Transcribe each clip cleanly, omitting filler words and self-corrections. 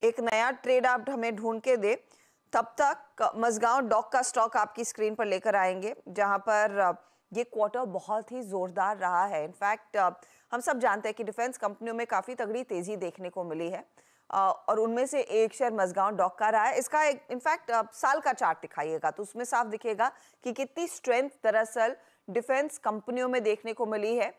एक नया ट्रेड आप हमें ढूंढ के दे, तब तक मझगांव डॉक का स्टॉक आपकी स्क्रीन पर लेकर आएंगे, जहां पर ये क्वार्टर बहुत ही जोरदार रहा है। इनफैक्ट हम सब जानते हैं कि डिफेंस कंपनियों में काफी तगड़ी तेजी देखने को मिली है, और उनमें से एक शेयर मझगांव डॉक का रहा है। इसका एक इनफैक्ट साल का चार्ट दिखाइएगा तो उसमें साफ दिखेगा कि कितनी स्ट्रेंथ दरअसल डिफेंस कंपनियों में देखने को मिली है।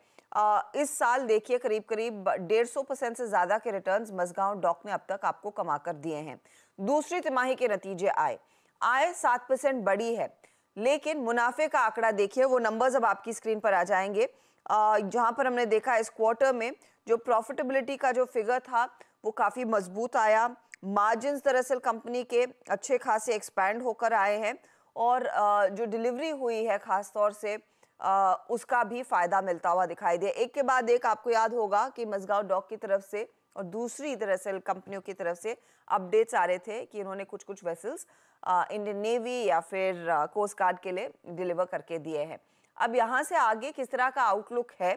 इस साल देखिए करीब करीब 150% से ज्यादा के रिटर्न्स मझगांव डॉक ने अब तक आपको कमा कर दिए हैं। दूसरी तिमाही के नतीजे आय 7% बढ़ी है, लेकिन मुनाफे का आंकड़ा देखिए, वो नंबर्स अब आपकी स्क्रीन पर आ जाएंगे। जहां पर हमने देखा इस क्वार्टर में जो प्रॉफिटेबिलिटी का जो फिगर था वो काफी मजबूत आया। मार्जिन्स दरअसल कंपनी के अच्छे खासे एक्सपैंड होकर आए हैं, और जो डिलीवरी हुई है खास तौर से उसका भी फायदा मिलता हुआ दिखाई दिया। एक के बाद एक आपको याद होगा कि मझगांव डॉक की तरफ से और दूसरी दरअसल कंपनियों की तरफ से अपडेट्स आ रहे थे कि इन्होंने कुछ कुछ वेसल्स इंडियन नेवी या फिर कोस्ट गार्ड के लिए डिलीवर करके दिए हैं। अब यहाँ से आगे किस तरह का आउटलुक है,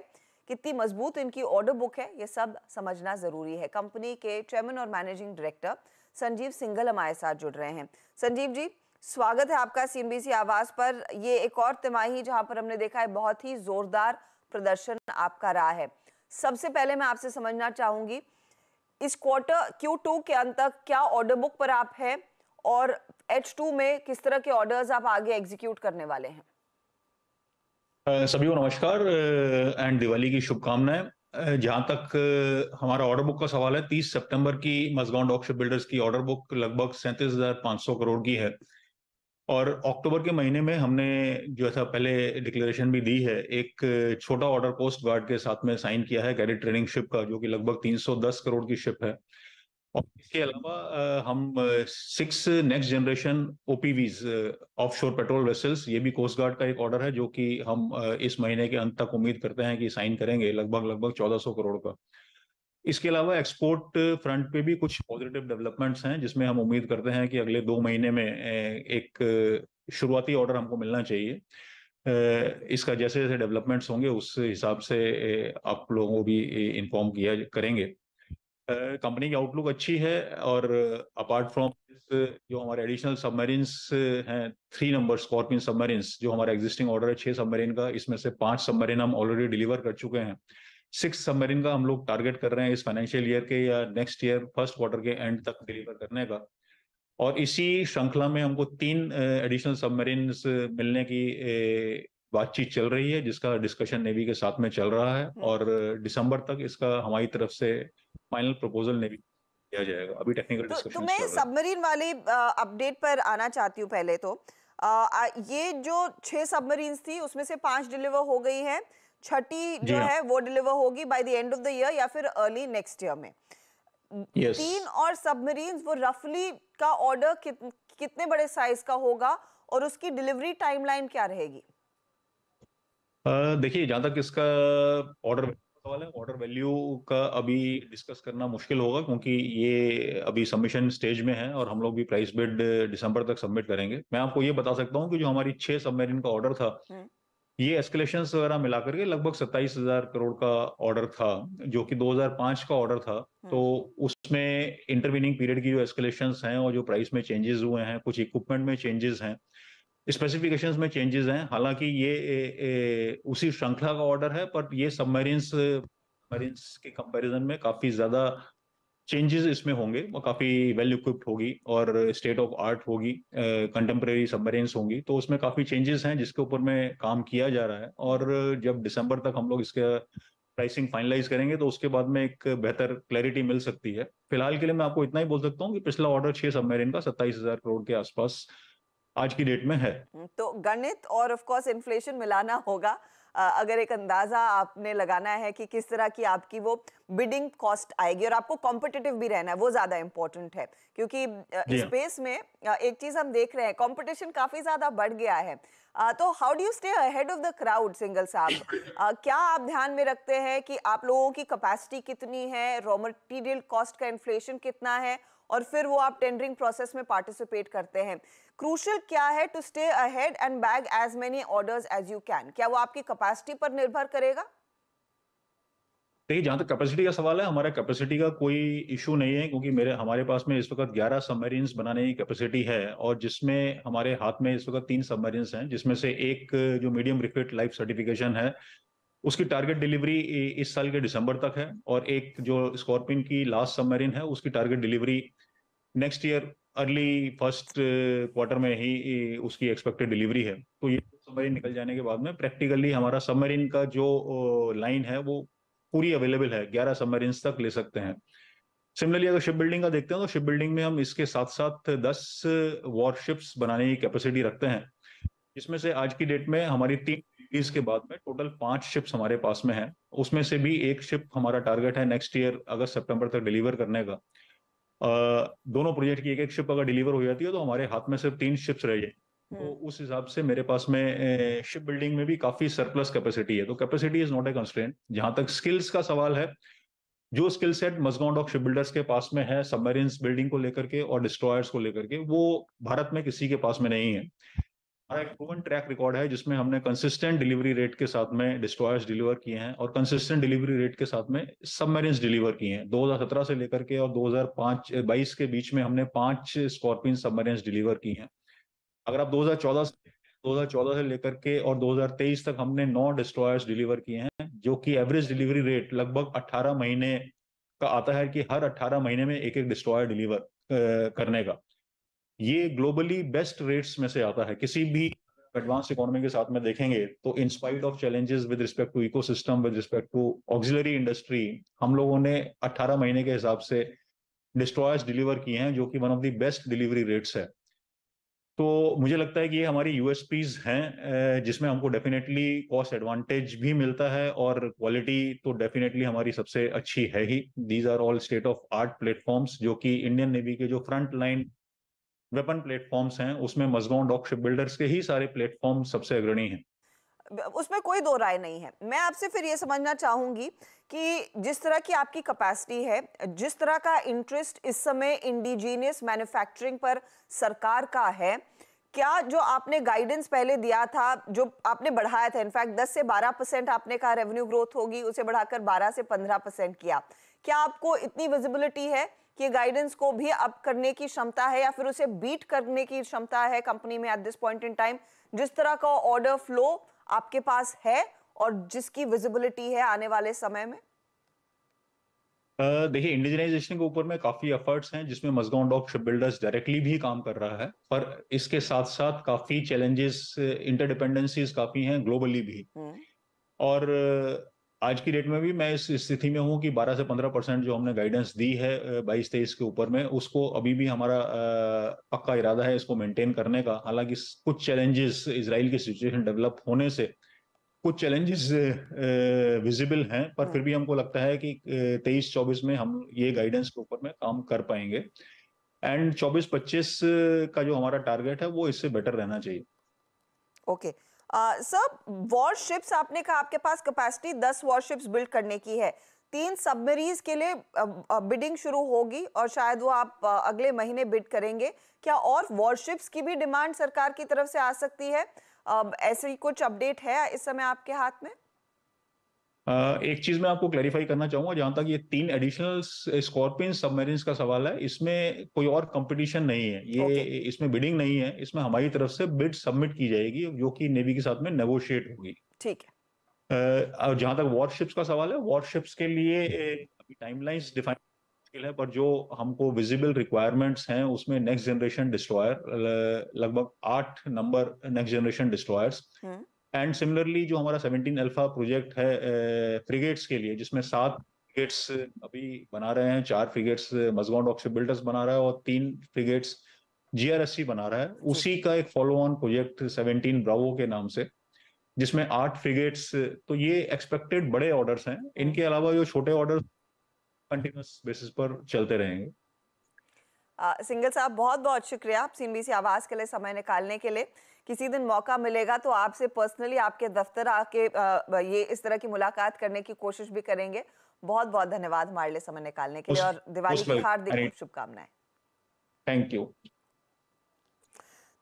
कितनी मजबूत इनकी ऑर्डर बुक है, ये सब समझना जरूरी है। कंपनी के चेयरमैन और मैनेजिंग डायरेक्टर संजीव सिंघल हमारे साथ जुड़ रहे हैं। संजीव जी, स्वागत है आपका सीएनबीसी आवाज पर। ये एक और तिमाही जहां पर हमने देखा है बहुत ही जोरदार प्रदर्शन आपका रहा है। सबसे पहले मैं आपसे समझना चाहूंगी, इस क्वार्टर Q2 के अंत तक क्या ऑर्डर बुक पर आप है, और H2 में किस तरह के ऑर्डर्स आप आगे एग्जीक्यूट करने वाले हैं? सभी को नमस्कार एंड दिवाली की शुभकामनाएं। जहां तक हमारा ऑर्डर बुक का सवाल है, 30 सितंबर की मझगांव डॉक शिप बिल्डर्स की ऑर्डर बुक लगभग 37,500 करोड़ की है, और अक्टूबर के महीने में हमने जो ऐसा पहले डिक्लेरेशन भी दी है, एक छोटा ऑर्डर कोस्ट गार्ड के साथ में साइन किया है कैडेट ट्रेनिंग शिप का, जो कि लगभग 310 करोड़ की शिप है। और इसके अलावा हम 6 next generation OPVs offshore patrol vessels, ये भी कोस्ट गार्ड का एक ऑर्डर है, जो कि हम इस महीने के अंत तक उम्मीद करते हैं कि साइन करेंगे, लगभग लगभग 1400 करोड़ का। इसके अलावा एक्सपोर्ट फ्रंट पे भी कुछ पॉजिटिव डेवलपमेंट्स हैं, जिसमें हम उम्मीद करते हैं कि अगले 2 महीने में एक शुरुआती ऑर्डर हमको मिलना चाहिए। इसका जैसे जैसे डेवलपमेंट्स होंगे उस हिसाब से आप लोगों को भी इन्फॉर्म किया करेंगे। कंपनी की आउटलुक अच्छी है, और अपार्ट फ्रॉम जो हमारे एडिशनल सबमरीन्स हैं, 3 नंबर स्कॉर्पियन सबमरीन्स, जो हमारा एग्जिस्टिंग ऑर्डर है 6 सबमरीन का, इसमें से 5 सबमरीन हम ऑलरेडी डिलीवर कर चुके हैं। 6 सबमरीन का हम लोग टारगेट कर रहे हैं इस फाइनेंशियल ईयर के या नेक्स्ट ईयर फर्स्ट क्वार्टर के एंड तक डिलीवर करने का। और इसी श्रृंखला में हमको 3 एडिशनल सबमरीन्स मिलने की बातचीत चल रही है, जिसका डिस्कशन नेवी के साथ में चल रहा है, और दिसंबर तक इसका हमारी तरफ से फाइनल प्रपोजल नेवी दिया जाएगा। अभी टेक्निकल तो डिस्कशन मैं चल रहे हैं। सबमरीन वाली अपडेट पर आना चाहती हूँ पहले तो। ये जो 6 सबमरीन्स थी उसमें से 5 डिलीवर हो गई है, छठी जी जो हाँ। है वो डिलीवर होगी by the end of the year या फिर अर्ली नेक्स्ट ईयर में। यस। 3 और सबमरीन्स वो रफली का ऑर्डर कितने बड़े साइज का होगा, और उसकी डिलीवरी टाइमलाइन क्या रहेगी? देखिए, जहां तक इसका ऑर्डर सवाल है, ऑर्डर वैल्यू का अभी डिस्कस करना मुश्किल होगा, क्योंकि ये अभी सबमिशन स्टेज में है और हम लोग भी प्राइस बिड दिसंबर तक सबमिट करेंगे। मैं आपको ये बता सकता हूँ कि जो हमारी 6 सबमरीन का ऑर्डर था, हम्म। ये एस्केलेशन वगैरह मिलाकर के लगभग 27,000 करोड़ का ऑर्डर था, जो कि 2005 का ऑर्डर था। तो उसमें इंटरवीनिंग पीरियड की जो एस्केलेशंस हैं और जो प्राइस में चेंजेस हुए हैं, कुछ इक्विपमेंट में चेंजेस हैं, स्पेसिफिकेशंस में चेंजेस हैं। हालांकि ये उसी श्रृंखला का ऑर्डर है, पर ये सबमरीन्स मरीन्स के कंपैरिजन में काफी ज्यादा चेंजेस इसमें होंगे, वो काफी वेल इक्विप्ड होगी और स्टेट ऑफ आर्ट होगी, कंटेम्प्रेरी सबमरीन्स होंगी। तो उसमें काफी चेंजेस हैं जिसके ऊपर में काम किया जा रहा है, और जब दिसंबर तक हम लोग इसका प्राइसिंग फाइनलाइज करेंगे तो उसके बाद में एक बेहतर क्लैरिटी मिल सकती है। फिलहाल के लिए मैं आपको इतना ही बोल सकता हूँ कि पिछला ऑर्डर 6 सबमरीन का 27,000 करोड़ के आसपास आज की डेट में है। तो गणित और ऑफ कोर्स इन्फ्लेशन मिलाना होगा, अगर एक अंदाजा आपने लगाना है कि किस तरह की आपकी वो बिडिंग कॉस्ट आएगी, और आपको कॉम्पिटिटिव भी रहना है, वो ज्यादा इंपॉर्टेंट है। क्योंकि जी इस हाँ। स्पेस में एक चीज हम देख रहे हैं, कंपटीशन काफी ज्यादा बढ़ गया है। तो how do you stay ahead of the crowd, Singhal साहब? क्या आप ध्यान में रखते हैं कि आप लोगों की कैपेसिटी कितनी है, रॉ मटेरियल कॉस्ट का इन्फ्लेशन कितना है, और फिर वो आप टेंडरिंग प्रोसेस में पार्टिसिपेट करते हैं? क्रूशियल क्या है to stay ahead and bag as many orders as you can? क्या वो आपकी कैपेसिटी पर निर्भर करेगा? देखिए, जहाँ तक कैपेसिटी का सवाल है, हमारा कैपेसिटी का कोई इशू नहीं है, क्योंकि हमारे पास में इस वक्त 11 सबमरीन्स बनाने की कैपेसिटी है, और जिसमें हमारे हाथ में इस वक्त 3 सबमरीन्स हैं, जिसमें से एक जो मीडियम रिक्विट लाइफ सर्टिफिकेशन है, उसकी टारगेट डिलीवरी इस साल के दिसंबर तक है, और एक जो स्कॉर्पियन की लास्ट सबमरीन है, उसकी target delivery next year early first quarter में ही उसकी एक्सपेक्टेड डिलीवरी है। तो ये सबमरीन निकल जाने के बाद में प्रैक्टिकली हमारा सबमरीन का जो लाइन है वो पूरी अवेलेबल है, 11 सबमरीन तक ले सकते हैं। सिमिलरली अगर शिप बिल्डिंग का देखते हैं, तो शिप बिल्डिंग में हम इसके साथ साथ 10 वॉरशिप्स बनाने की कैपेसिटी रखते हैं, जिसमें से आज की डेट में हमारी 3 डिलीवरीज के बाद में टोटल 5 शिप्स हमारे पास में है। उसमें से भी एक शिप हमारा टारगेट है नेक्स्ट ईयर अगस्त सितंबर तक डिलीवर करने का। दोनों प्रोजेक्ट की एक एक शिप अगर डिलीवर हो जाती है, तो हमारे हाथ में सिर्फ 3 शिप्स रह जाए। तो उस हिसाब से मेरे पास में शिप बिल्डिंग में भी काफी सरप्लस कैपेसिटी है। तो capacity is not a constraint. जहां तक स्किल्स का सवाल है, जो skill set Mazagon Dock Shipbuilders के पास में है सबमरीन्स बिल्डिंग को लेकर के और डिस्ट्रॉयर्स को लेकर के, वो भारत में किसी के पास में नहीं है। हमारा एक प्रूवन ट्रैक रिकॉर्ड है, जिसमें हमने कंसिस्टेंट डिलीवरी रेट के साथ में डिस्ट्रॉयर्स डिलीवर किए हैं, और कंसिस्टेंट डिलीवरी रेट के साथ में सबमरीन्स डिलीवर किए हैं। 2017 से लेकर के और 2022 के बीच में हमने 5 स्कॉर्पियन सबमरीन्स डिलीवर की हैं। अगर आप 2014 से लेकर के और 2023 तक हमने 9 डिस्ट्रॉयर्स डिलीवर किए हैं, जो कि एवरेज डिलीवरी रेट लगभग 18 महीने का आता है, कि हर 18 महीने में एक एक डिस्ट्रॉयर डिलीवर करने का। ये ग्लोबली बेस्ट रेट्स में से आता है। किसी भी एडवांस इकोनॉमी के साथ में देखेंगे, तो in spite of challenges with respect to ecosystem, with respect to auxiliary industry, हम लोगों ने 18 महीने के हिसाब से डिस्ट्रॉयर्स डिलीवर किए हैं, जो कि one of the best delivery rates है। तो मुझे लगता है कि ये हमारी यूएसपीज हैं, जिसमें हमको डेफिनेटली कॉस्ट एडवांटेज भी मिलता है, और क्वालिटी तो डेफिनेटली हमारी सबसे अच्छी है ही। These are all state of art platforms, जो कि इंडियन नेवी के जो फ्रंट लाइन वेपन प्लेटफॉर्म्स हैं, उसमें मजगांव डॉक शिप बिल्डर्स के ही सारे प्लेटफॉर्म सबसे अग्रणी हैं। उसमें कोई दो राय नहीं है। मैं आपसे फिर ये समझना चाहूंगी कि जिस तरह की आपकी कैपेसिटी है, जिस तरह का इंटरेस्ट इस समय इंडिजीनियस मैन्युफैक्चरिंग पर सरकार का है, क्या जो आपने गाइडेंस पहले दिया था, जो आपने बढ़ाया था, इनफैक्ट 10 से 12% आपने कहा रेवेन्यू ग्रोथ होगी, उसे बढ़ाकर 12 से 15% किया, क्या आपको इतनी विजिबिलिटी है कि गाइडेंस को भी अप करने की क्षमता है, या फिर उसे बीट करने की क्षमता है कंपनी में at this point in time, जिस तरह का ऑर्डर फ्लो आपके पास है और जिसकी विजिबिलिटी है आने वाले समय में? देखिए, इंडिजिनाइजेशन के ऊपर में काफी एफर्ट्स हैं, जिसमें Mazagon Dock Shipbuilders directly भी काम कर रहा है, पर इसके साथ साथ काफी चैलेंजेस, इंटरडिपेंडेंसीज काफी हैं ग्लोबली भी। और आज की डेट में भी मैं इस स्थिति में हूं कि 12 से 15% जो हमने गाइडेंस दी है 22-23 के ऊपर में, उसको अभी भी हमारा पक्का इरादा है इसको मेंटेन करने का। हालांकि कुछ चैलेंजेस, इसराइल की सिचुएशन डेवलप होने से कुछ चैलेंजेस विजिबल हैं, पर फिर भी हमको लगता है कि 23-24 में हम ये गाइडेंस के ऊपर में काम कर पाएंगे, एंड 24-25 का जो हमारा टारगेट है वो इससे बेटर रहना चाहिए। ओके सर, वॉरशिप्स आपने कहा आपके पास कैपेसिटी 10 वॉरशिप्स बिल्ड करने की है, 3 सबमरीन्स के लिए बिडिंग शुरू होगी और शायद वो आप अगले महीने बिड करेंगे। क्या और वॉरशिप्स की भी डिमांड सरकार की तरफ से आ सकती है? ऐसे ही कुछ अपडेट है इस समय आपके हाथ में? एक चीज मैं आपको क्लैरिफाई करना चाहूंगा, जहां तक ये 3 एडिशनल स्कॉर्पियन सबमरीन्स का सवाल है, इसमें कोई और कंपटीशन नहीं है, ये ओके, इसमें बिडिंग नहीं है, इसमें हमारी तरफ से बिड सबमिट की जाएगी, जो कि नेवी के साथ में नेगोशिएट होगी। ठीक है। और जहां तक वॉरशिप्स का सवाल है, वॉरशिप्स के लिए अभी टाइमलाइंस डिफाइन मुश्किल है, पर जो हमको विजिबल रिक्वायरमेंट्स हैं, उसमें नेक्स्ट जनरेशन डिस्ट्रॉयर, लगभग 8 number next generation destroyers, and similarly जो हमारा 17 अल्फा प्रोजेक्ट है फ्रिगेट्स के लिए, जिसमें 7 फ्रिगेट्स अभी बना रहे हैं, 4 frigates Mazagon Dock Shipbuilders बना रहा है, और 3 फ्रिगेट्स जीआरएससी बना रहा है। जी। उसी का एक फॉलो ऑन प्रोजेक्ट 17 ब्रावो के नाम से, जिसमें 8 फ्रिगेट्स। तो ये एक्सपेक्टेड बड़े ऑर्डर्स हैं। इनके अलावा जो छोटे ऑर्डर कंटिन्यूस बेसिस पर चलते रहेंगे। सिंगल साहब, बहुत बहुत शुक्रिया आप सीएनबीसी आवाज के लिए समय निकालने के लिए। किसी दिन मौका मिलेगा तो आपसे पर्सनली आपके दफ्तर आके ये इस तरह की मुलाकात करने की कोशिश भी करेंगे। बहुत बहुत धन्यवाद हमारे लिए समय निकालने के लिए, और दिवाली की हार्दिक शुभकामनाएं। Thank you.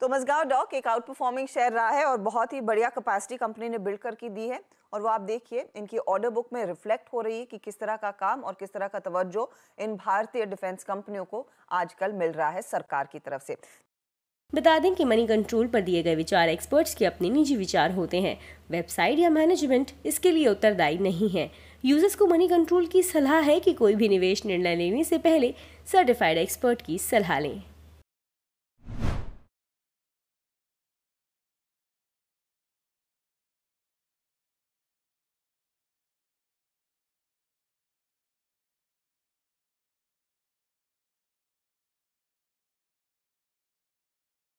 तो मजगांव डॉक एक आउट परफॉर्मिंग शेयर रहा है और बहुत ही बढ़िया कैपेसिटी कंपनी ने बिल्ड करके दी है। और वो आप देखिए इनकी ऑर्डर बुक में रिफ्लेक्ट हो रही है कि किस तरह का काम और किस तरह का तवज्जो इन भारतीय डिफेंस कंपनियों को आजकल मिल रहा है सरकार की तरफ से। बता दें कि मनी कंट्रोल पर दिए गए विचार एक्सपर्ट्स के अपने निजी विचार होते हैं। वेबसाइट या मैनेजमेंट इसके लिए उत्तरदायी नहीं है। यूजर्स को मनी कंट्रोल की सलाह है कि कोई भी निवेश निर्णय लेने से पहले सर्टिफाइड एक्सपर्ट की सलाह लें।